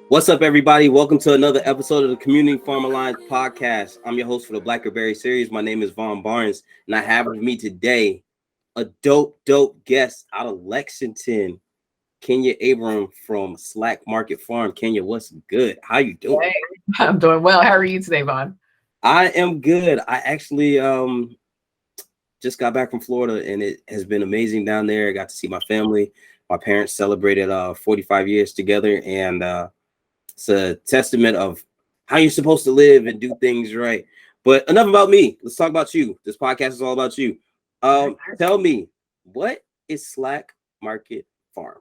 What's up, everybody? Welcome to another episode of the Community Farm Alliance podcast. I'm your host for the Blackberry series. My name is Vaughn Barnes, and I have with me today a dope guest out of Lexington, Kenya Abram from SLAK Market Farm. Kenya, what's good? How you doing? Hey, I'm doing well. How are you today, Vaughn? I am good. I actually just got back from Florida, and it has been amazing down there. I got to see my family. My parents celebrated 45 years together, and it's a testament of how you're supposed to live and do things right. But enough about me. Let's talk about you. This podcast is all about you. Tell me, what is SLAK Market Farm?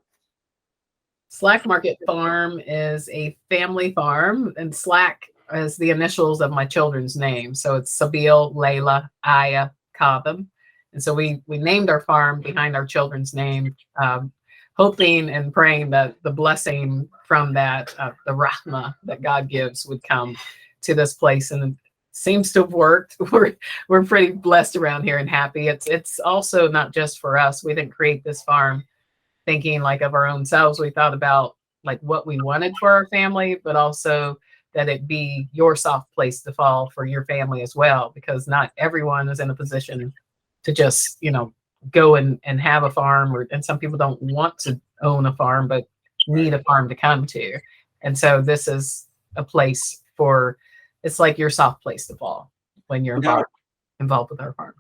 SLAK Market Farm is a family farm, and SLAK is the initials of my children's name. So it's Sabil, Layla, Aya, Kadham. And so we named our farm behind our children's name, hoping and praying that the blessing from that, the rahmah that God gives, would come to this place. And it seems to have worked. We're pretty blessed around here and happy. It's also not just for us. We didn't create this farm thinking like of our own selves. We thought about like what we wanted for our family, but also that it be your soft place to fall for your family as well, because not everyone is in a position to just, go and have a farm, and some people don't want to own a farm, but need a farm to come to. And so this is a place it's like your soft place to fall when you're involved with our farm.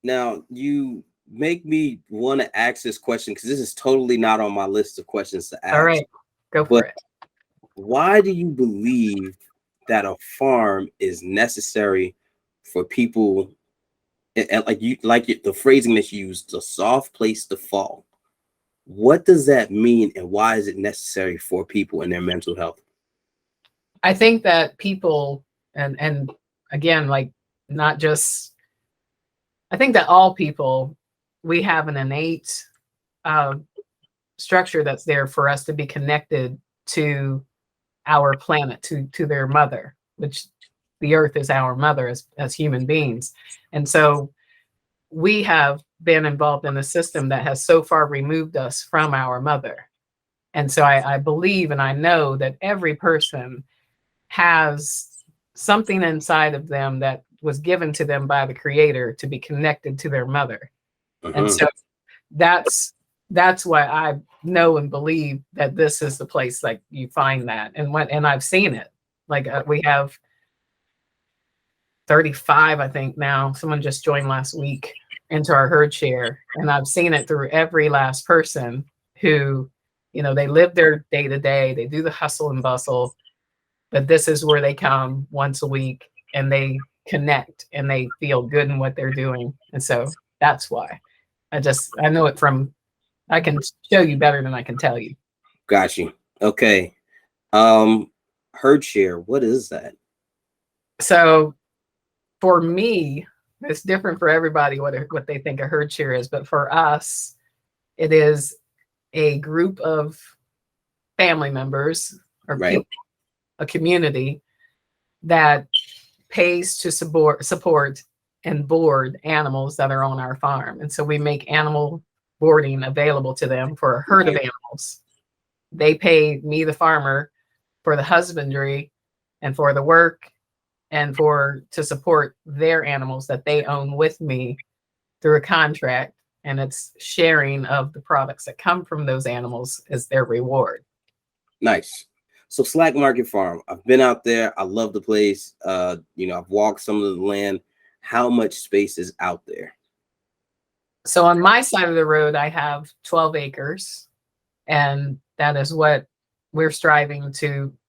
Now, you make me want to ask this question because this is totally not on my list of questions to ask. All right, go for it. Why do you believe that a farm is necessary for people? And the phrasing that you used, a soft place to fall. What does that mean, and why is it necessary for people and their mental health? I think that people, and again, like not just, I think that all people, we have an innate structure that's there for us to be connected to our planet, to their mother, which the earth is our mother as human beings. And so we have been involved in a system that has so far removed us from our mother. And so I believe and I know that every person has something inside of them that was given to them by the Creator to be connected to their mother. And so that's why I know and believe that this is the place like you find that. And I've seen it. Like we have 35, I think now. Someone just joined last week into our herd share. And I've seen it through every last person who, they live their day to day, they do the hustle and bustle, but this is where they come once a week and they connect and they feel good in what they're doing. And so that's why I know it I can show you better than I can tell you. Got you. Okay. Herd share, what is that? So for me, it's different for everybody what they think a herd share is, but for us, it is a group of family members or people, a community that pays to support and board animals that are on our farm. And so we make animal boarding available to them for a herd of animals. They pay me, the farmer, for the husbandry and for the work and to support their animals that they own with me through a contract. And it's sharing of the products that come from those animals as their reward. Nice. So SLAK Market Farm, I've been out there. I love the place. I've walked some of the land. How much space is out there? So on my side of the road, I have 12 acres. And that is what we're striving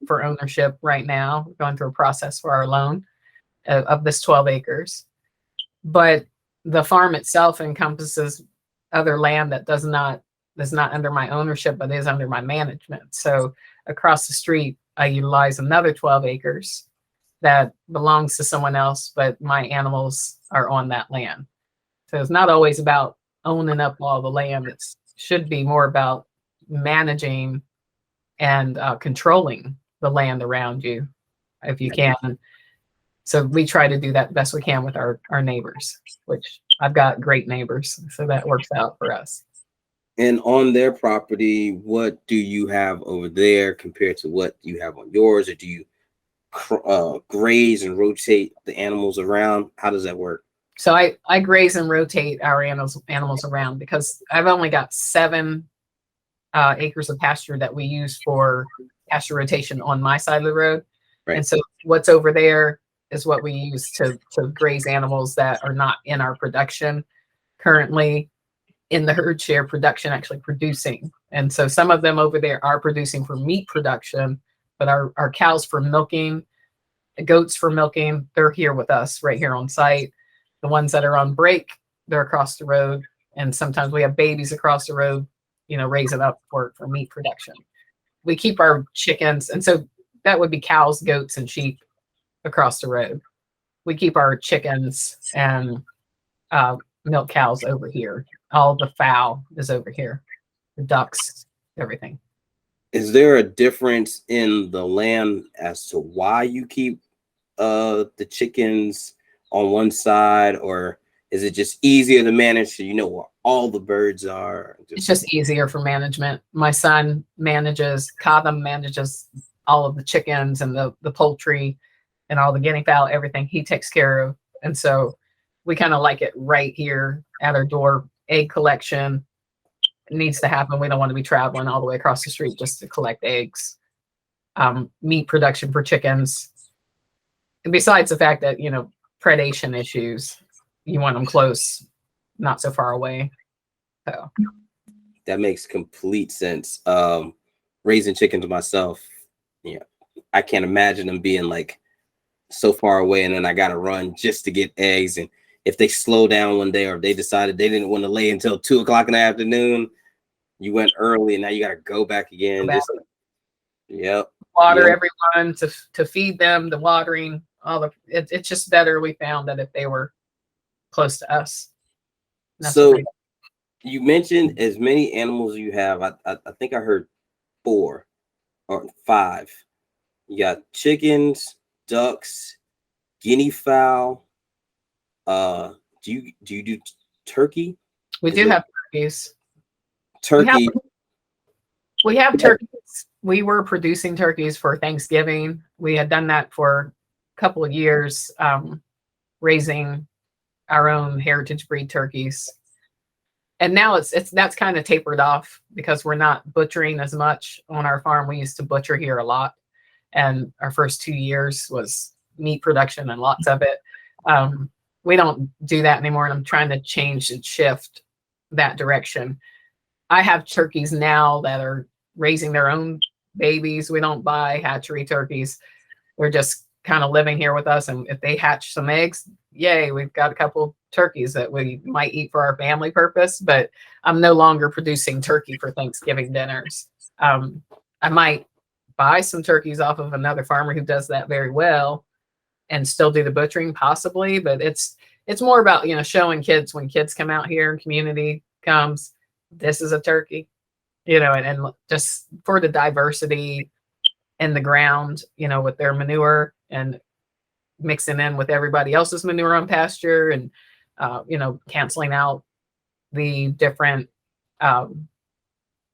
for ownership right now. We're going through a process for our loan of this 12 acres. But the farm itself encompasses other land that is not under my ownership, but is under my management. So across the street, I utilize another 12 acres that belongs to someone else, but my animals are on that land. So it's not always about owning up all the land. It should be more about managing and controlling the land around you if you can. So we try to do that best we can with our neighbors, which I've got great neighbors. So that works out for us. And on their property, what do you have over there compared to what you have on yours? Or do you graze and rotate the animals around? How does that work? So I graze and rotate our animals around because I've only got 7 acres of pasture that we use for pasture rotation on my side of the road. Right. And so what's over there is what we use to graze animals that are not in our production currently in the herd share production, actually producing. And so some of them over there are producing for meat production, but our cows for milking, goats for milking, they're here with us right here on site. The ones that are on break, they're across the road. And sometimes we have babies across the road, raising up for meat production. We keep our chickens. And so that would be cows, goats, and sheep across the road. We keep our chickens and milk cows over here. All the fowl is over here, the ducks, everything. Is there a difference in the land as to why you keep the chickens on one side, or is it just easier to manage so you know where all the birds are? It's just easier for management. My son manages all of the chickens and the poultry and all the guinea fowl, everything he takes care of. And so we kind of like it right here at our door. Egg collection needs to happen. We don't want to be traveling all the way across the street just to collect eggs. Meat production for chickens. And besides the fact that, predation issues, you want them close, not so far away. So that makes complete sense. Raising chickens myself, I can't imagine them being like so far away, and then I gotta run just to get eggs. And if they slow down one day, or if they decided they didn't want to lay until 2 o'clock in the afternoon, you went early and now you got to go back again. Water everyone to feed them, the watering, it's just better. We found that if they were close to us. So you mentioned as many animals you have. I think I heard 4 or 5. You got chickens, ducks, guinea fowl. Do you do turkey? We do have turkeys. Turkey. We have turkeys. We were producing turkeys for Thanksgiving. We had done that for a couple of years, raising our own heritage breed turkeys. And now that's kind of tapered off because we're not butchering as much on our farm. We used to butcher here a lot, and our first 2 years was meat production and lots of it. We don't do that anymore, and I'm trying to change and shift that direction. I have turkeys now that are raising their own babies. We don't buy hatchery turkeys. They're just kind of living here with us, and if they hatch some eggs, yay, we've got a couple turkeys that we might eat for our family purpose. But I'm no longer producing turkey for Thanksgiving dinners. I might buy some turkeys off of another farmer who does that very well and still do the butchering possibly, but it's more about, showing kids when kids come out here and community comes, this is a turkey, and just for the diversity in the ground, with their manure and mixing in with everybody else's manure on pasture and, canceling out the different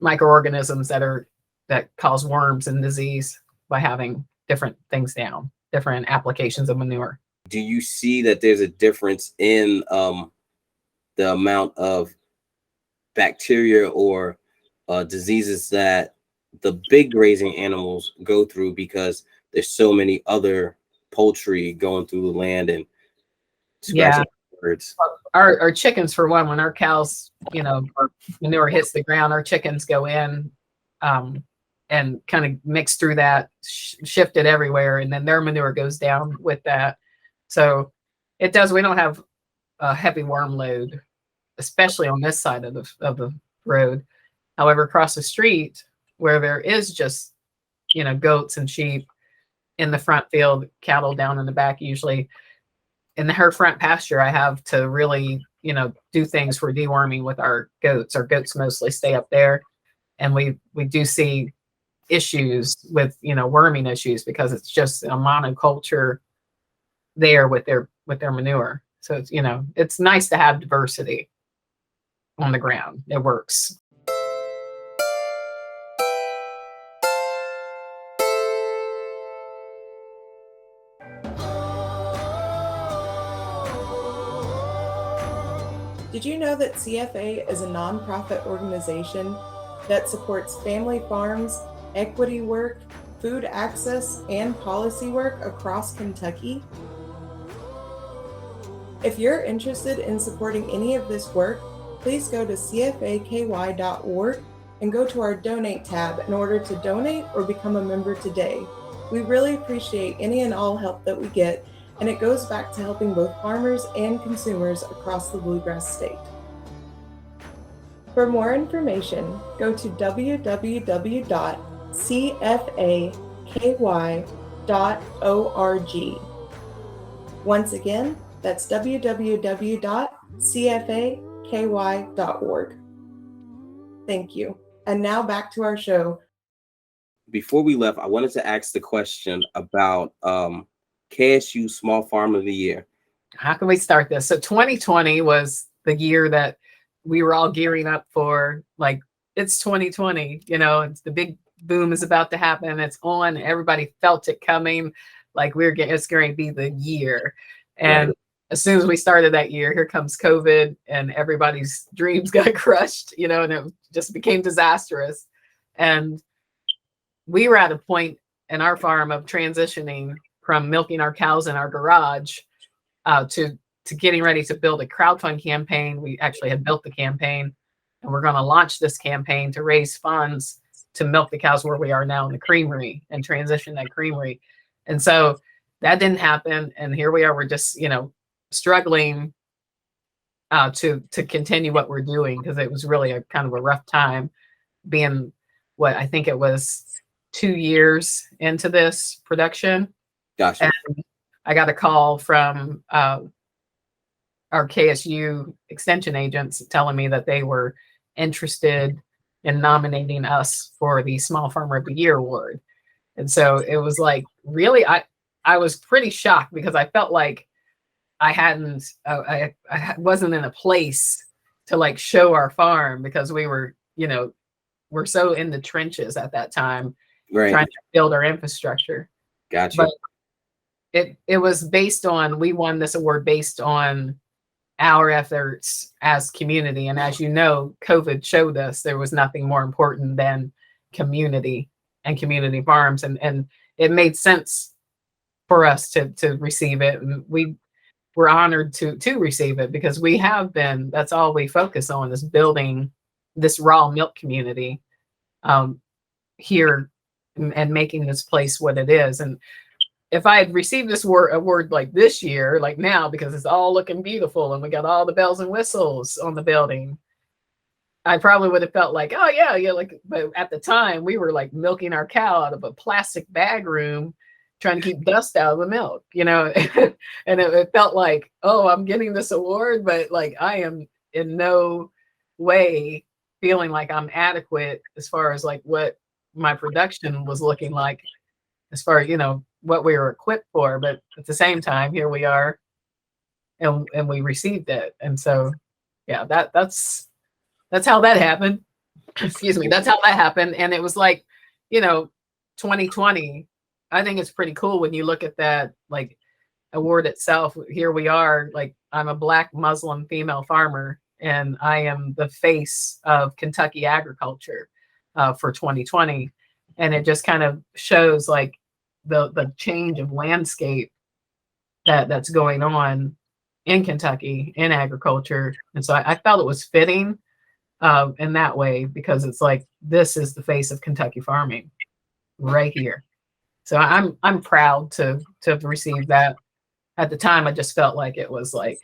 microorganisms that cause worms and disease by having different things down, different applications of manure. Do you see that there's a difference in the amount of bacteria or diseases that the big grazing animals go through because there's so many other poultry going through the land and scratching birds? Our chickens, for one, when our cows, manure hits the ground, our chickens go in and kind of mix through that, shift it everywhere, and then their manure goes down with that. So it does. We don't have a heavy worm load, especially on this side of the road. However, across the street where there is just, goats and sheep in the front field, cattle down in the back, usually in her front pasture, I have to really, do things for deworming with our goats. Our goats mostly stay up there, and we do see issues with, worming issues because it's just a monoculture there with their manure. So it's, it's nice to have diversity on the ground. It works. Did you know that CFA is a nonprofit organization that supports family farms, equity work, food access, and policy work across Kentucky? If you're interested in supporting any of this work, please go to cfaky.org and go to our donate tab in order to donate or become a member today. We really appreciate any and all help that we get, and it goes back to helping both farmers and consumers across the Bluegrass State. For more information, go to www.cfaky.org. Once again, that's www.cfaky.org. Thank you. And now back to our show. Before we left, I wanted to ask the question about KSU Small Farm of the Year. How can we start this? So 2020 was the year that we were all gearing up for, like, it's 2020, you know, it's the big boom is about to happen. It's on. Everybody felt it coming. Like it's going to be the year. And right. As soon as we started that year, here comes COVID and everybody's dreams got crushed, you know, and it just became disastrous. And we were at a point in our farm of transitioning from milking our cows in our garage to getting ready to build a crowdfund campaign. We actually had built the campaign, and we're going to launch this campaign to raise funds to milk the cows where we are now in the creamery and transition that creamery. And so that didn't happen. And here we are, we're just, you know, struggling to continue what we're doing, because it was really a kind of a rough time being what I think it was 2 years into this production. Gotcha. And I got a call from our KSU extension agents telling me that they were interested in nominating us for the Small Farmer of the Year award. And so it was like, really, I was pretty shocked, because I felt like I wasn't in a place to like show our farm, because we were, you know, we're so in the trenches at that time, right, trying to build our infrastructure. Gotcha. But it was based on, we won this award based on our efforts as community. And as you know, COVID showed us there was nothing more important than community and community farms. And it made sense for us to receive it. And we were honored to receive it, because we have been, that's all we focus on, is building this raw milk community here and making this place what it is. And if I had received this award like this year, like now, because it's all looking beautiful and we got all the bells and whistles on the building, I probably would have felt like, oh yeah, like, but at the time we were like milking our cow out of a plastic bag room, trying to keep dust out of the milk, you know. And it felt like, oh, I'm getting this award, but like I am in no way feeling like I'm adequate as far as like what my production was looking like, as far as, you know, what we were equipped for. But at the same time, here we are, and we received it. And so yeah, that's how that happened. Excuse me. That's how that happened. And it was like, you know, 2020, I think it's pretty cool when you look at that like award itself. Here we are, like, I'm a Black Muslim female farmer, and I am the face of Kentucky agriculture for 2020. And it just kind of shows like the change of landscape that's going on in Kentucky in agriculture. And so I felt it was fitting in that way, because it's like, this is the face of Kentucky farming right here. So I'm proud to have received that. At the time, I just felt like it was like,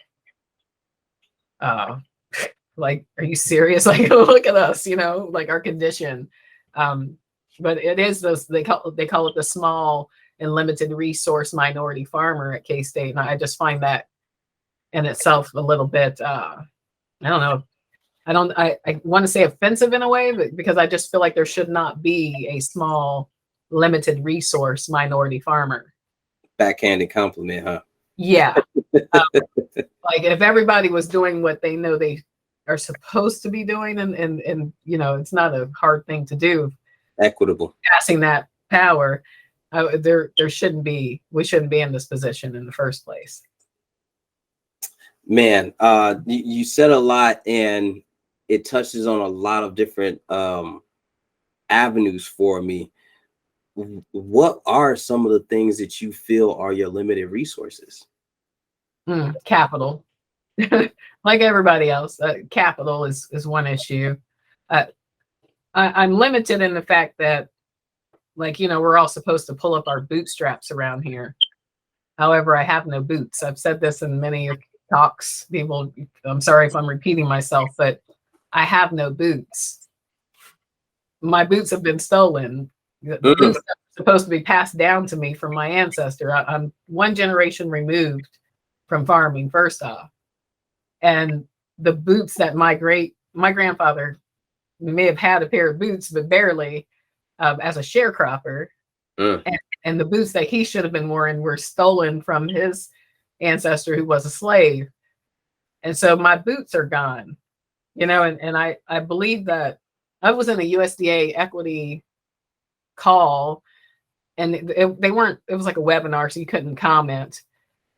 like, are you serious? Like, look at us, you know, like our condition. But it is those, they call it the small and limited resource minority farmer at K-State. And I just find that in itself a little bit, I don't know. I want to say offensive in a way, but because I just feel like there should not be a small, limited resource minority farmer. Backhanded compliment, huh? Yeah. Like if everybody was doing what they know they are supposed to be doing, and you know, it's not a hard thing to do. Equitable. Passing that power, we shouldn't be in this position in the first place. Man, you said a lot, and it touches on a lot of different avenues for me. What are some of the things that you feel are your limited resources? Capital. Like everybody else, capital is one issue. I'm limited in the fact that, like, we're all supposed to pull up our bootstraps around here. However, I have no boots. I've said this in many talks. People, I'm sorry if I'm repeating myself, but I have no boots. My boots have been stolen. The boots are supposed to be passed down to me from my ancestor. I'm one generation removed from farming, first off. And the boots that my grandfather may have had a pair of boots, but barely, as a sharecropper. And the boots that he should have been wearing were stolen from his ancestor who was a slave. And so my boots are gone, and I believe that I was in a USDA equity call, and it was like a webinar, so you couldn't comment.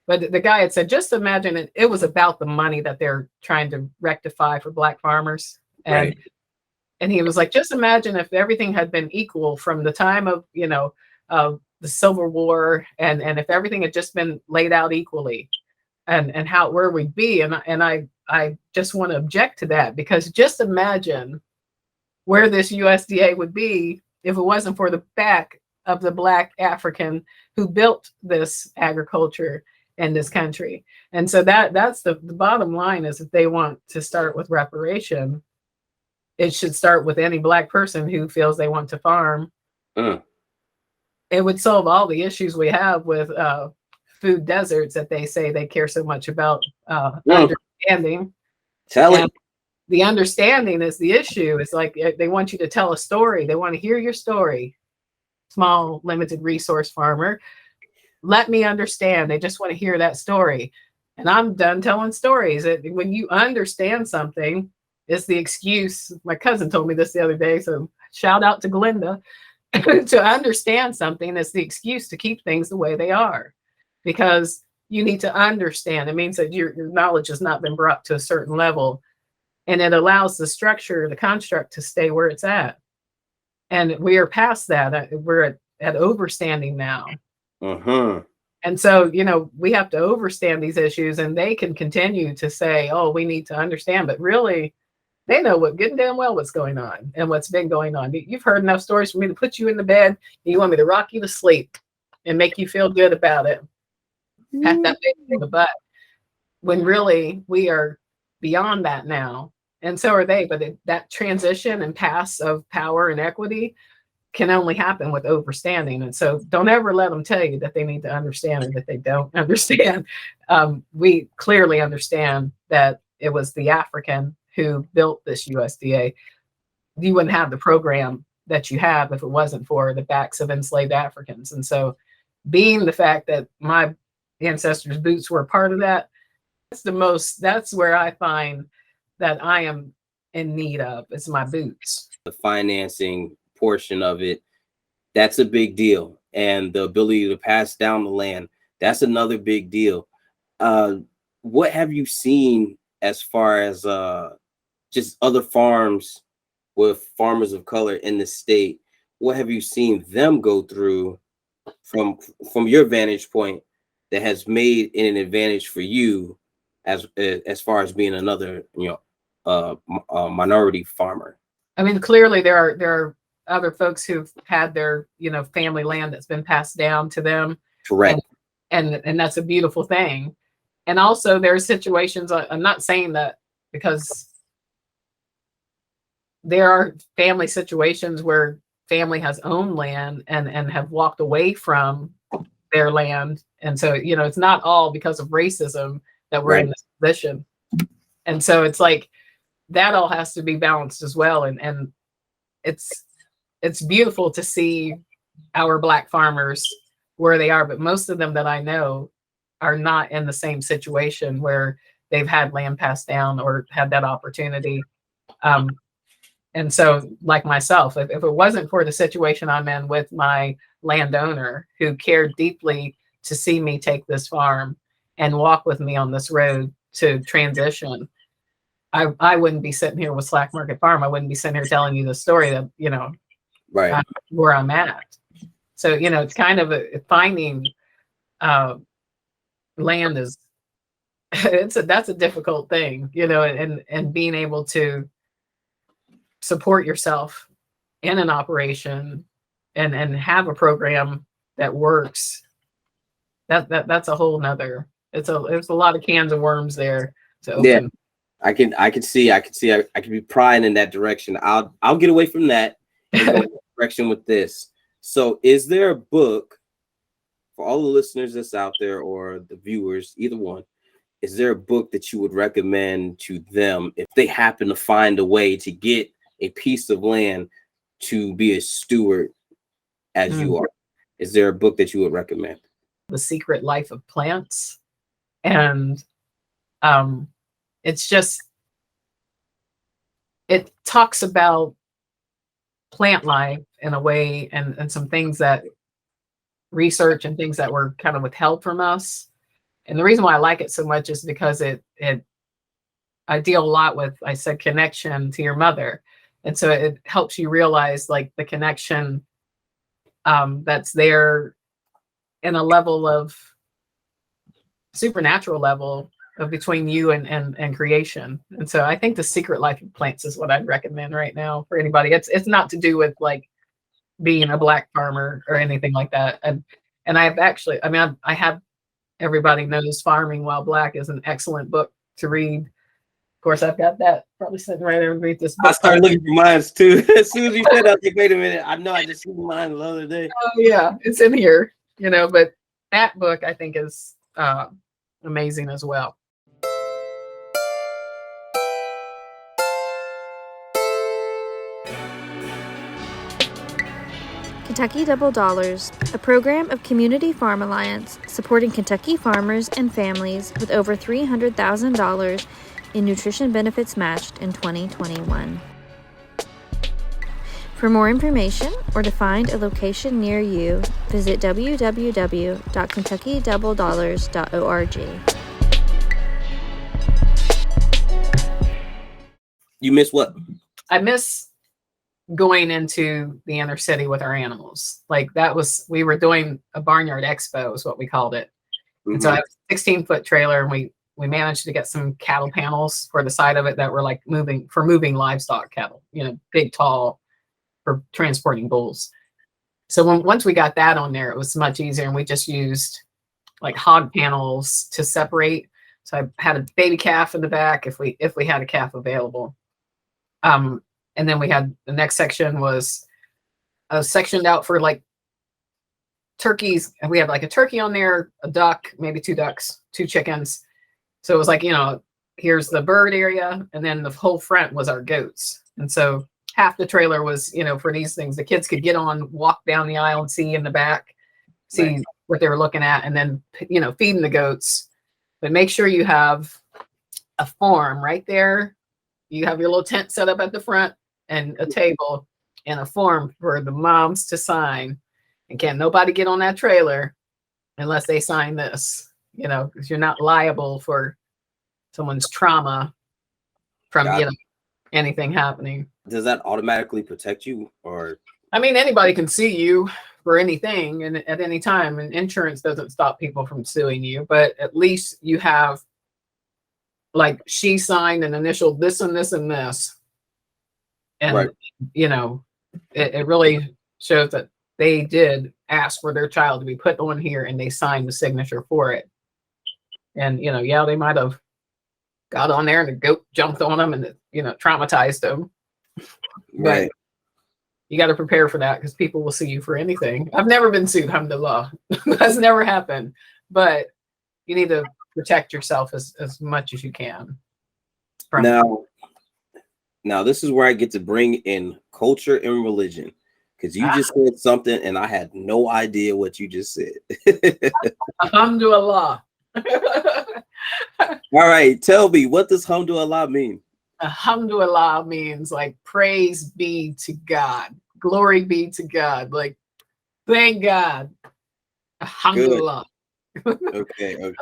But the guy had said, just imagine it was about the money that they're trying to rectify for Black farmers. And he was like, just imagine if everything had been equal from the time of, the Civil War, and if everything had just been laid out equally, and where we'd be. And I just want to object to that, because just imagine where this USDA would be if it wasn't for the back of the Black African who built this agriculture in this country. And so that's the bottom line, is if they want to start with reparation, it should start with any Black person who feels they want to farm. It would solve all the issues we have with food deserts that they say they care so much about understanding. The understanding is the issue. It's like they want you to tell a story. They want to hear your story. Small, limited resource farmer. Let me understand. They just want to hear that story. And I'm done telling stories. When you understand something, it's the excuse. My cousin told me this the other day, so shout out to Glinda. To understand something is the excuse to keep things the way they are, because you need to understand. It means that your knowledge has not been brought to a certain level, and it allows the structure, the construct, to stay where it's at. And we are past that. We're at overstanding now. And so, we have to overstand these issues, and they can continue to say, oh, we need to understand, but really they know getting damn well what's going on and what's been going on. You've heard enough stories for me to put you in the bed, and you want me to rock you to sleep and make you feel good about it. Pat that baby in the butt. When really we are beyond that now, and so are they. But that transition and pass of power and equity can only happen with overstanding. And so don't ever let them tell you that they need to understand or that they don't understand. We clearly understand that it was the African who built this USDA. You wouldn't have the program that you have if it wasn't for the backs of enslaved Africans. And so, being the fact that my ancestors' boots were a part of that, that's where I find that I am in need of, is my boots. The financing portion of it, that's a big deal. And the ability to pass down the land, that's another big deal. What have you seen as far as just other farms with farmers of color in the state? What have you seen them go through from your vantage point that has made it an advantage for you as far as being another minority farmer? I mean, clearly there are other folks who've had their family land that's been passed down to them. Correct. And that's a beautiful thing. And also there are situations, I'm not saying that, because there are family situations where family has owned land and have walked away from their land. And so, it's not all because of racism that we're in this position. And so it's like, that all has to be balanced as well. And it's beautiful to see our Black farmers where they are, but most of them that I know are not in the same situation where they've had land passed down or had that opportunity. And so, like myself, if it wasn't for the situation I'm in with my landowner who cared deeply to see me take this farm and walk with me on this road to transition, I wouldn't be sitting here with SLAK Market Farm. I wouldn't be sitting here telling you the story that, Right. Where I'm at. So, it's kind of finding land is, that's a difficult thing, and being able to support yourself in an operation and have a program that works. That's a whole nother, there's a lot of cans of worms there to open. Yeah. I can see I can be prying in that direction. I'll get away from that and go in that direction with this. So is there a book for all the listeners that's out there or the viewers, either one, is there a book that you would recommend to them if they happen to find a way to get a piece of land to be a steward as you are? Is there a book that you would recommend? The Secret Life of Plants. And it talks about plant life in a way, and some things that research and things that were kind of withheld from us. And the reason why I like it so much is because I deal a lot with, I said, connection to your mother. And so it helps you realize like the connection that's there in a level of supernatural level of between you and creation. And so I think The Secret Life of Plants is what I'd recommend right now for anybody. It's not to do with like being a Black farmer or anything like that. And I've actually, I have, everybody knows Farming While Black is an excellent book to read. Of course, I've got that probably sitting right there underneath this book. I started looking for mine too. As soon as you said that, I was like, wait a minute. I know I just seen mine the other day. Oh yeah, it's in here, but that book I think is amazing as well. Kentucky Double Dollars, a program of Community Farm Alliance supporting Kentucky farmers and families with over $300,000 in nutrition benefits matched in 2021. For more information or to find a location near you, visit www.kentuckydoubledollars.org. You miss what? I miss going into the inner city with our animals. Like we were doing a Barnyard Expo is what we called it. Mm-hmm. And so I have a 16-foot trailer, and we managed to get some cattle panels for the side of it that were like moving livestock cattle, big, tall, for transporting bulls. So once we got that on there, it was much easier. And we just used like hog panels to separate. So I had a baby calf in the back if we had a calf available. And then we had the next section was sectioned out for like turkeys. And we had like a turkey on there, a duck, maybe 2 ducks, 2 chickens. So it was like, here's the bird area. And then the whole front was our goats. And so half the trailer was, for these things, the kids could get on, walk down the aisle and see in the back, see what they were looking at, and then, feeding the goats. But make sure you have a farm right there. You have your little tent set up at the front and a table and a form for the moms to sign. And can't nobody get on that trailer unless they sign this, because you're not liable for someone's trauma from, anything happening. Does that automatically protect you, or? Anybody can sue you for anything and at any time, and insurance doesn't stop people from suing you, but at least you have, like, she signed an initial this and this and this. And, right. It really shows that they did ask for their child to be put on here, and they signed the signature for it. And, they might have got on there and the goat jumped on them and, traumatized them. Right. But you got to prepare for that, because people will sue you for anything. I've never been sued, alhamdulillah. That's never happened. But you need to protect yourself as much as you can. Now this is where I get to bring in culture and religion, because you just said something and I had no idea what you just said. Alhamdulillah. All right, tell me, what does alhamdulillah mean? Alhamdulillah means like praise be to God, glory be to God, like thank God. Alhamdulillah. Okay.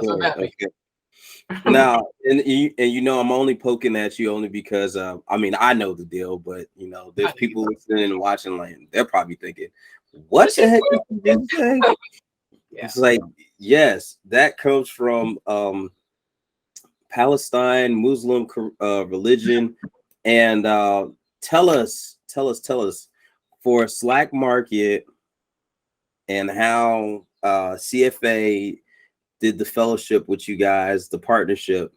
Now, and you know, I'm only poking at you only because I mean, I know the deal, but you know, there's people listening and watching, like they're probably thinking, what the heck did you just say? Yeah. It's like, yes, that comes from Palestine, Muslim religion. And tell us for SLAK Market and how CFA did the fellowship with you guys, the partnership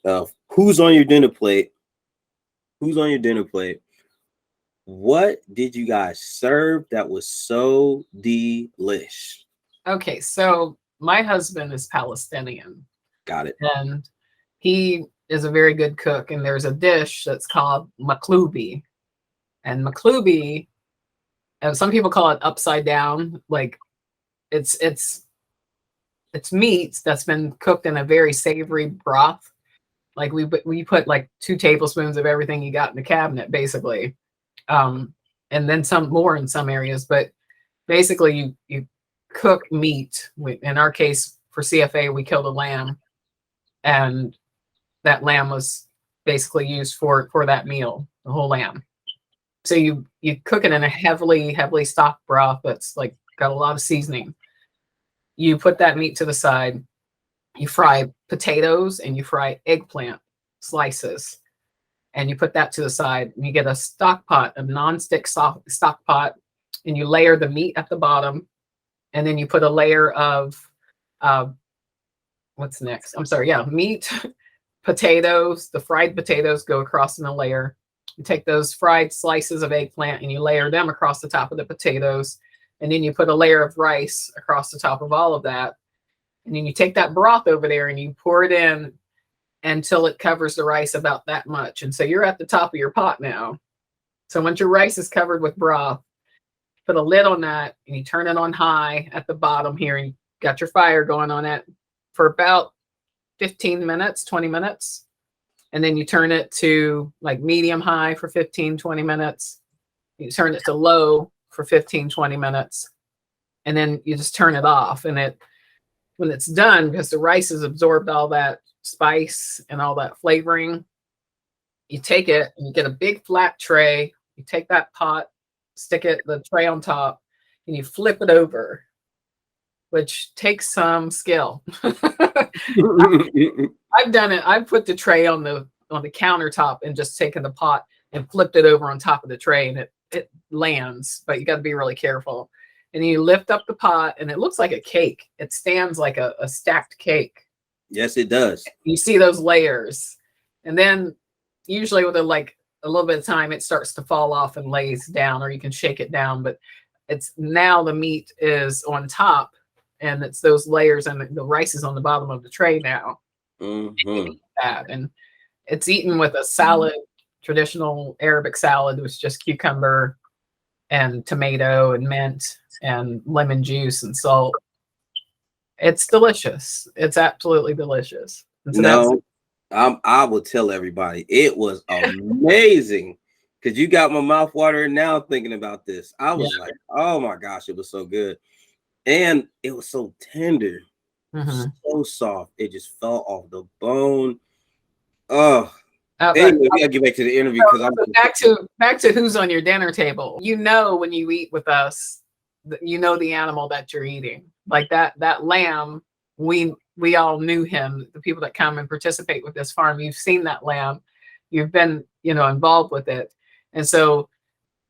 of who's on your dinner plate. What did you guys serve that was so delish? Okay, so my husband is Palestinian. Got it. And he is a very good cook. And there's a dish that's called maklubi. And maklubi, and some people call it upside down. Like it's meat that's been cooked in a very savory broth. Like we put like 2 tablespoons of everything you got in the cabinet, basically. And then some more in some areas. But basically you cook meat. In our case, for CFA, we killed a lamb, and that lamb was basically used for that meal, the whole lamb. So you cook it in a heavily stocked broth that's like got a lot of seasoning. You put that meat to the side. You fry potatoes and you fry eggplant slices, and you put that to the side. And you get a stock pot, a nonstick stock pot, and you layer the meat at the bottom. And then you put a layer of, what's next? I'm sorry. Yeah. Meat, potatoes, the fried potatoes go across in a layer. You take those fried slices of eggplant and you layer them across the top of the potatoes. And then you put a layer of rice across the top of all of that. And then you take that broth over there and you pour it in until it covers the rice about that much. And so you're at the top of your pot now. So once your rice is covered with broth, put a lid on that and you turn it on high at the bottom here. And you got your fire going on it for about 15 minutes, 20 minutes. And then you turn it to like medium high for 15, 20 minutes. You turn it to low for 15, 20 minutes. And then you just turn it off. And when it's done, because the rice has absorbed all that spice and all that flavoring, you take it and you get a big flat tray. You take that pot, stick the tray on top, and you flip it over, which takes some skill. I've done it. I've put the tray on the countertop and just taken the pot and flipped it over on top of the tray, and it lands, but you got to be really careful. And you lift up the pot and it looks like a cake. It stands like a stacked cake. Yes, it does. You see those layers. And then usually with a little bit of time, it starts to fall off and lays down, or you can shake it down. But it's now the meat is on top and it's those layers, and the rice is on the bottom of the tray now. Mm-hmm. And you eat that. And it's eaten with a salad, traditional Arabic salad with just cucumber and tomato and mint and lemon juice and salt. It's delicious. It's absolutely delicious. So I will tell everybody it was amazing, because you got my mouth watering now thinking about this. I was like, oh my gosh, it was so good. And it was so tender, so soft. It just fell off the bone. Oh, anyway, we gotta get back to the interview, because I'm back to who's on your dinner table. You know, when you eat with us, you know the animal that you're eating. Like that lamb, we all knew him. The people that come and participate with this farm, you've seen that lamb, you've been involved with it, and so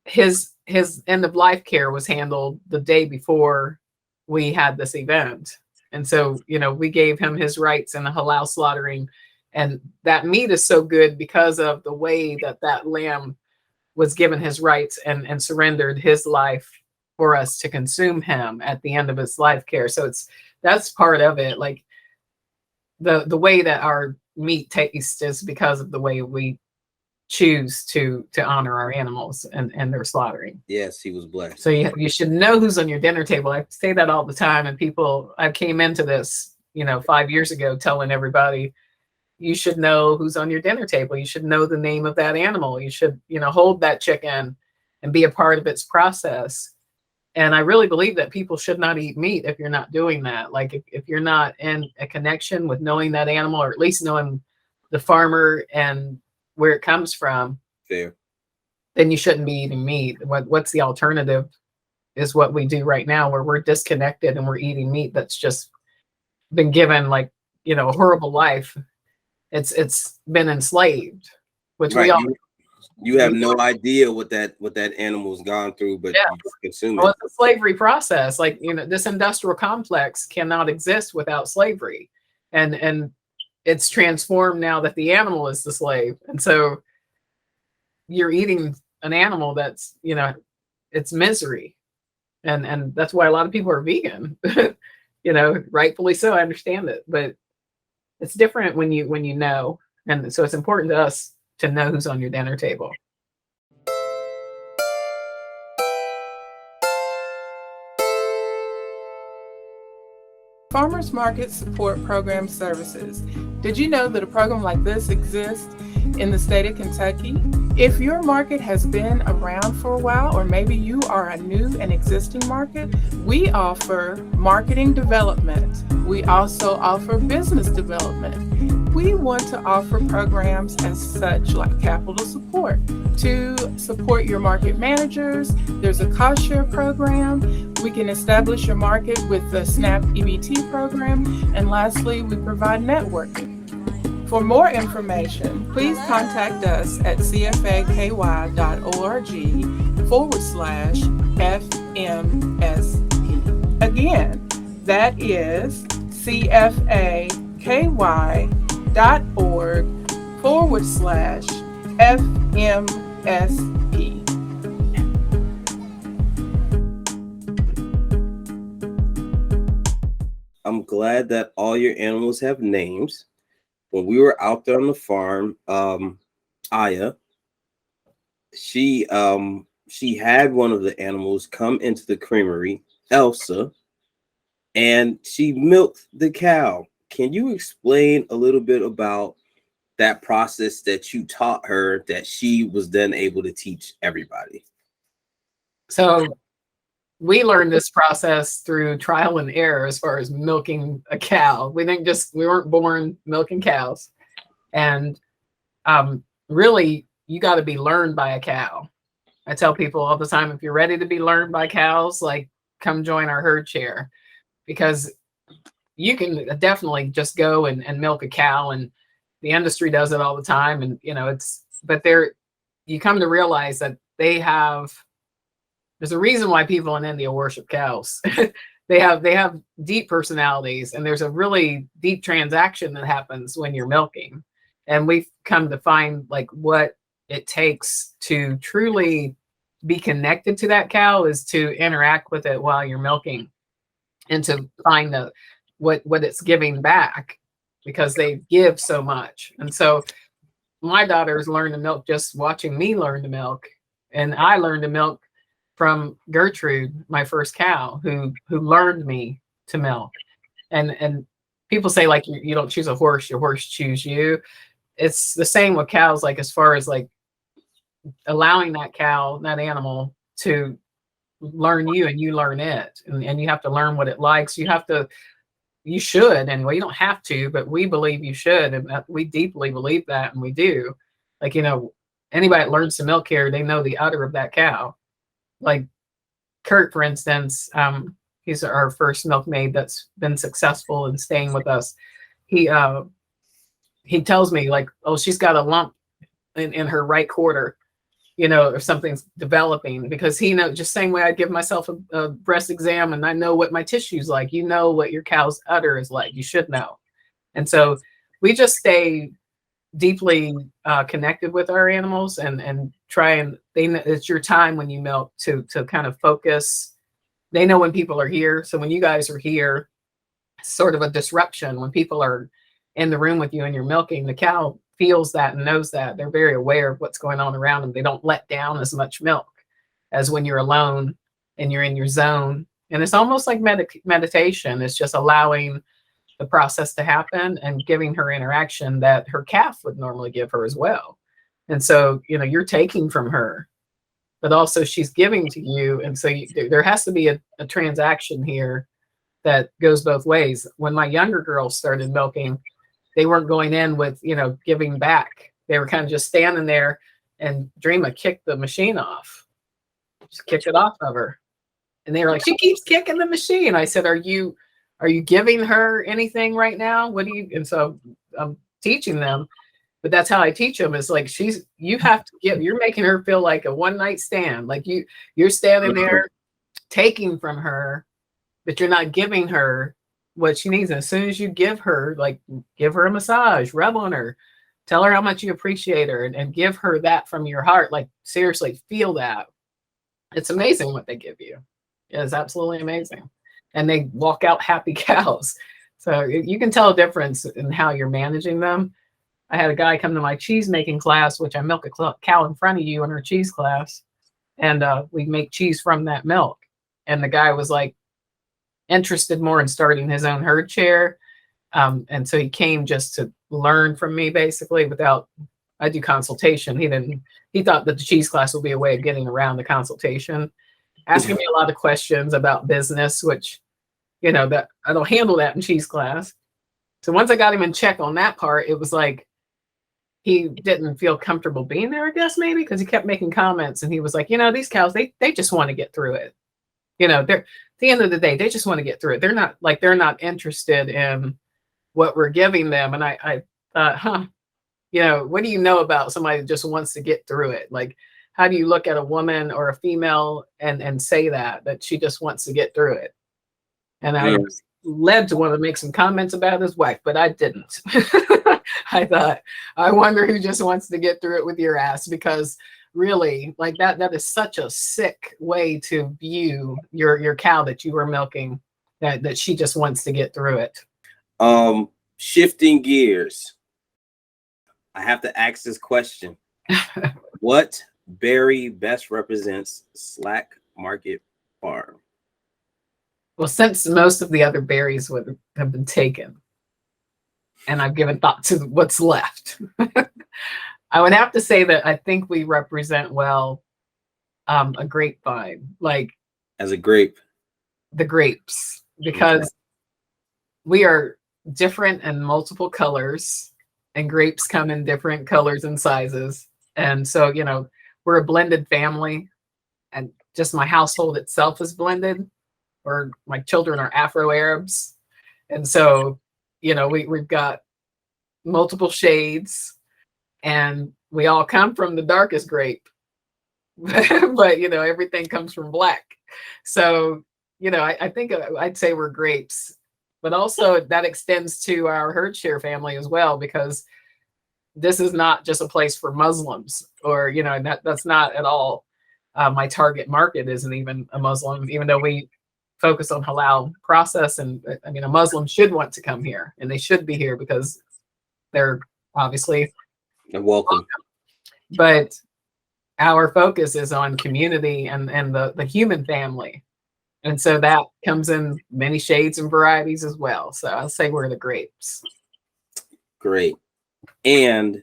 his end of life care was handled the day before we had this event. And so we gave him his rights in the halal slaughtering. And that meat is so good because of the way that lamb was given his rights and surrendered his life for us to consume him at the end of his life care. So that's part of it. Like the way that our meat tastes is because of the way we choose to honor our animals and their slaughtering. Yes, he was blessed. So you should know who's on your dinner table. I say that all the time, and I came into this 5 years ago telling everybody, you should know who's on your dinner table. You should know the name of that animal. You should hold that chicken and be a part of its process. And I really believe that people should not eat meat if you're not doing that. Like if you're not in a connection with knowing that animal, or at least knowing the farmer and where it comes from, Fair. then you shouldn't be eating meat. What's the alternative is what we do right now, where we're disconnected and we're eating meat that's just been given, like, you know, a horrible life. It's been enslaved, which Right. we all You have no idea what that animal's gone through, but Yeah. you just consume well, it. it's a slavery process. Like, you know, this industrial complex cannot exist without slavery, and it's transformed now that the animal is the slave, and so you're eating an animal that's, you know, it's misery, and that's why a lot of people are vegan. You know, rightfully so. I understand it, but it's different when you know, and so it's important to us to know who's on your dinner table. Farmers markets support program services. Did you know that a program like this exists in the state of Kentucky? If your market has been around for a while, or maybe you are a new and existing market, we offer marketing development. We also offer business development. We want to offer programs as such, like capital support, to support your market managers. There's a cost share program. We can establish your market with the SNAP EBT program. And lastly, we provide networking. For more information, please contact us at cfaky.org/FMSP. Again, that is cfaky.org/FMSP. I'm glad that all your animals have names. When we were out there on the farm, Aya, she had one of the animals come into the creamery, Elsa, and she milked the cow. Can you explain a little bit about that process that you taught her that she was then able to teach everybody? So we learned this process through trial and error as far as milking a cow. We weren't born milking cows. And really, you got to be learned by a cow. I tell people all the time, if you're ready to be learned by cows, like, come join our herd share, because you can definitely just go and milk a cow, and the industry does it all the time. And, you know, you come to realize that there's a reason why people in India worship cows. They have deep personalities, and there's a really deep transaction that happens when you're milking. And we've come to find, like, what it takes to truly be connected to that cow is to interact with it while you're milking, and to find what it's giving back, because they give so much. And so my daughters learned to milk just watching me learn to milk, and I learned to milk from Gertrude, my first cow, who learned me to milk. And people say, like, you don't choose a horse, your horse choose you. It's the same with cows, like, as far as, like, allowing that animal to learn you and you learn it. And you have to learn what it likes. You should anyway. You don't have to, but we believe you should. And we deeply believe that, and we do. Like, you know, anybody that learns to milk here, they know the udder of that cow. Like Kurt, for instance, he's our first milkmaid that's been successful in staying with us. He tells me, like, oh, she's got a lump in her right quarter, you know, or something's developing, because he knows, just same way I give myself a breast exam and I know what my tissue's like, you know what your cow's udder is like, you should know. And so we just stay deeply connected with our animals, and try, and it's your time when you milk to kind of focus. They know when people are here. So when you guys are here, it's sort of a disruption. When people are in the room with you and you're milking, the cow feels that and knows that. They're very aware of what's going on around them. They don't let down as much milk as when you're alone and you're in your zone. And it's almost like meditation. It's just allowing the process to happen and giving her interaction that her calf would normally give her as well. And so, you know, you're taking from her but also she's giving to you. And so there has to be a transaction here that goes both ways. When my younger girls started milking, they weren't going in with, giving back. They were kind of just standing there, and Dreama kicked the machine off. Just kicked it off of her. And they were like, she keeps kicking the machine. I said, are you giving her anything right now? What do you? And so I'm teaching them, but that's how I teach them. Is like, you have to give, you're making her feel like a one night stand. Like you're standing there taking from her, but you're not giving her what she needs. And as soon as you give her a massage, rub on her, tell her how much you appreciate her, and give her that from your heart. Like, seriously, feel that. It's amazing what they give you. It's absolutely amazing. And they walk out happy cows. So you can tell a difference in how you're managing them. I had a guy come to my cheese making class, which I milk a cow in front of you in her cheese class. And we make cheese from that milk. And the guy was like interested more in starting his own herd share. And so he came just to learn from me, basically, I do consultation. He thought that the cheese class would be a way of getting around the consultation, asking me a lot of questions about business, which, that I don't handle that in cheese class. So once I got him in check on that part, it was like, he didn't feel comfortable being there, I guess, maybe, because he kept making comments, and he was like, these cows, they just want to get through it. They're at the end of the day, they just want to get through it. They're not interested in what we're giving them. And I thought, what do you know about somebody that just wants to get through it? Like, how do you look at a woman or a female and say that she just wants to get through it? And I was led to want to make some comments about his wife, but I didn't. I thought, I wonder who just wants to get through it with your ass, because really, like, that is such a sick way to view your cow that you are milking, that she just wants to get through it. Shifting gears, I have to ask this question. What berry best represents SLAK Market Farm? Well, since most of the other berries would have been taken, and I've given thought to what's left, I would have to say that I think we represent well a grapevine, like as a grape, the grapes, because we are different in multiple colors, and grapes come in different colors and sizes. And so, we're a blended family, and just my household itself is blended, or my children are Afro-Arabs. And so, we've got multiple shades, and we all come from the darkest grape, but, everything comes from black. So, I think I'd say we're grapes, but also that extends to our herd share family as well, because this is not just a place for Muslims, or, that's not at all. My target market isn't even a Muslim, even though we focus on halal process. And I mean, a Muslim should want to come here, and they should be here because they're obviously welcome. But our focus is on community and the human family. And so that comes in many shades and varieties as well. So I'll say we're the grapes. Great. And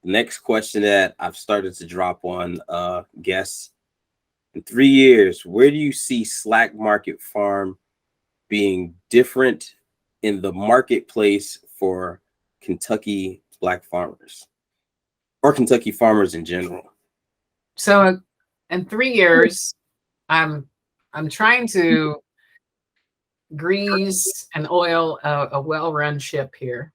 the next question that I've started to drop on guests: in 3 years, where do you see SLAK Market Farm being different in the marketplace for Kentucky Black farmers, or Kentucky farmers in general? So in 3 years, I'm trying to grease and oil a well-run ship here.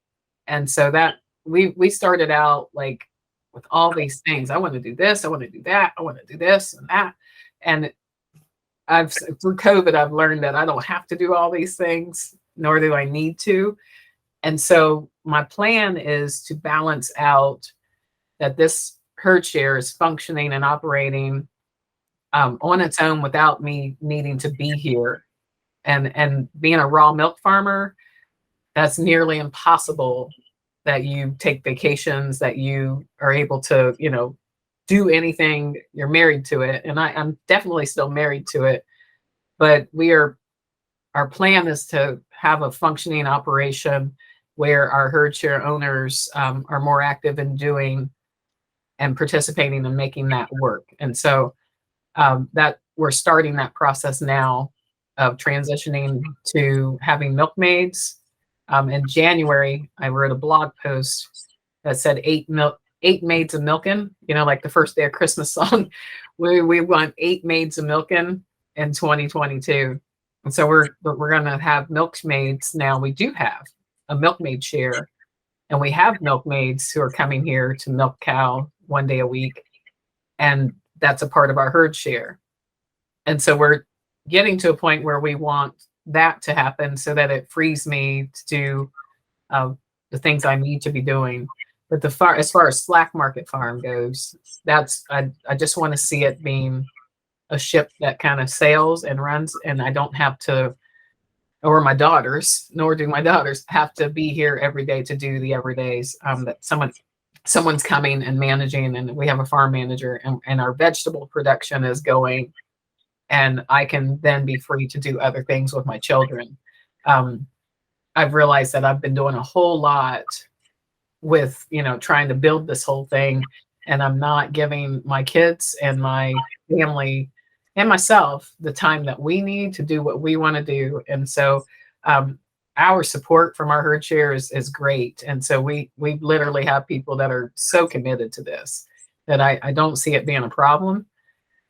And so that we started out like with all these things. I want to do this, I want to do that, I want to do this and that. And through COVID, I've learned that I don't have to do all these things, nor do I need to. And so my plan is to balance out that this herd share is functioning and operating on its own without me needing to be here. And being a raw milk farmer, that's nearly impossible, that you take vacations, that you are able to, do anything. You're married to it. And I'm definitely still married to it. But our plan is to have a functioning operation where our herd share owners are more active in doing and participating in making that work. And so that we're starting that process now of transitioning to having milkmaids. In January, I wrote a blog post that said eight maids of milking, like the first day of Christmas song. We want 8 maids of milking in 2022. And so we're going to have milkmaids now. We do have a milkmaid share, and we have milkmaids who are coming here to milk cow 1 day a week. And that's a part of our herd share. And so we're getting to a point where we want that to happen so that it frees me to do the things I need to be doing. But as far as SLAK Market Farm goes, I just want to see it being a ship that kind of sails and runs, and I don't have to, or my daughters, nor do my daughters have to be here every day to do the everydays. That someone's coming and managing, and we have a farm manager, and our vegetable production is going, and I can then be free to do other things with my children. I've realized that I've been doing a whole lot with, trying to build this whole thing, and I'm not giving my kids and my family and myself the time that we need to do what we want to do. And so our support from our herd share is great. And so we literally have people that are so committed to this that I don't see it being a problem.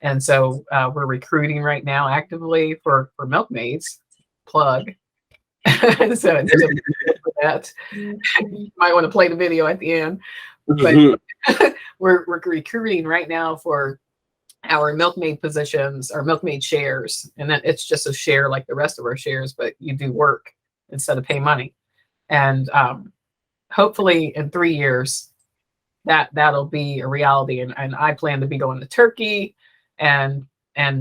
And so we're recruiting right now actively for milkmaids. Plug. So it's for that. You might want to play the video at the end. But we're recruiting right now for our milkmaid positions, our milkmaid shares. And that it's just a share like the rest of our shares, but you do work instead of pay money. And hopefully in 3 years, that'll be a reality. And I plan to be going to Turkey and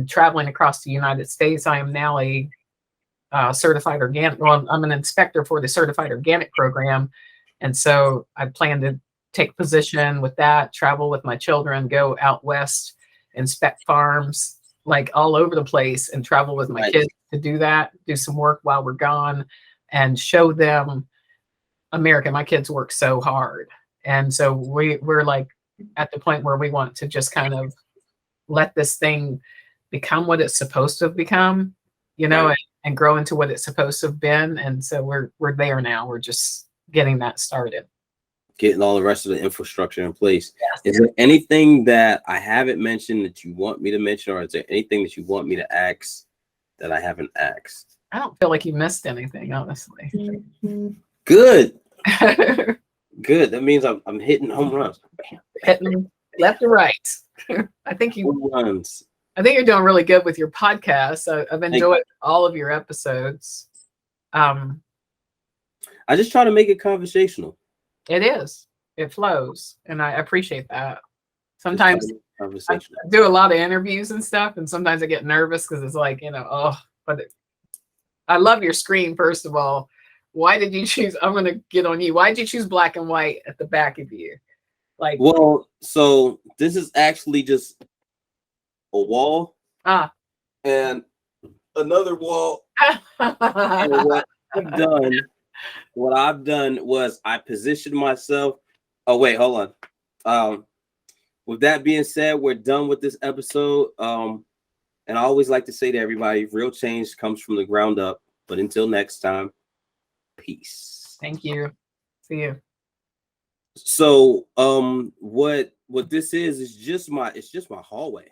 traveling across the United States. I am now a certified organic. Well, I'm an inspector for the certified organic program. And so I plan to take position with that, travel with my children, go out west, inspect farms like all over the place, and travel with my kids to do that, do some work while we're gone, and show them America. My kids work so hard. And so we're like at the point where we want to just kind of let this thing become what it's supposed to have become, and grow into what it's supposed to have been. And so we're there now. We're just getting that started. Getting all the rest of the infrastructure in place. Yes. Is there anything that I haven't mentioned that you want me to mention, or is there anything that you want me to ask that I haven't asked? I don't feel like you missed anything, honestly. Good. Good. That means I'm hitting home runs. Hitting left and right. I think you're doing really good with your podcast. I've enjoyed all of your episodes. I just try to make it conversational. It is. It flows, and I appreciate that. Sometimes I do a lot of interviews and stuff, and sometimes I get nervous because it's like, but I love your screen, first of all. Why did you choose? I'm going to get on you. Why did you choose black and white at the back of you? Well, so this is actually just a wall and another wall. And what I've done was I positioned myself. Oh, wait, hold on. With that being said, we're done with this episode. And I always like to say to everybody, real change comes from the ground up. But until next time, peace. Thank you. See you. So what this is just my hallway.